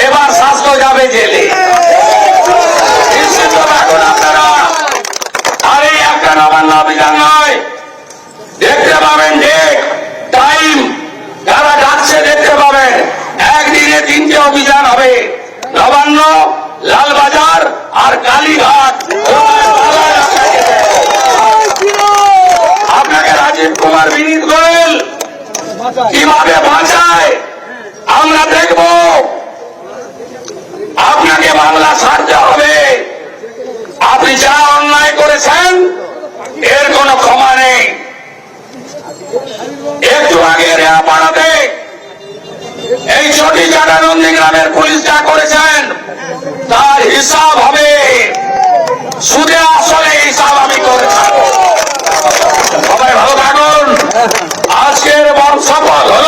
এবার শাস্ত্র যাবে জেলে। নিশ্চিত থাকুন আপনারা। আর এই একটা নবান্ন অভিযান নয়, দেখতে পাবেন ডেট টাইম যারা যাচ্ছে দেখতে পাবেন। একদিনে 3টে অভিযান হবে, নবান্ন, লালবাজার আর কালীঘাট। আপনাকে রাজীব কুমার বিনীত গোয়েল কিভাবে বাঁচায় আমরা দেখব। আপনাকে বাংলা ছাড়তে হবে। আপনি যা অন্যায় করেছেন এর কোনো ক্ষমা নেই। একটু আগে রেয়া পাড়াতে এই চটি চাটা নন্দীগ্রামের পুলিশ যা করেছেন তার হিসাব হবে, সুদে আসলে হিসাব আমি করে থাকবো। সবাই ভালো থাকুন। আজকের বড় সফল হল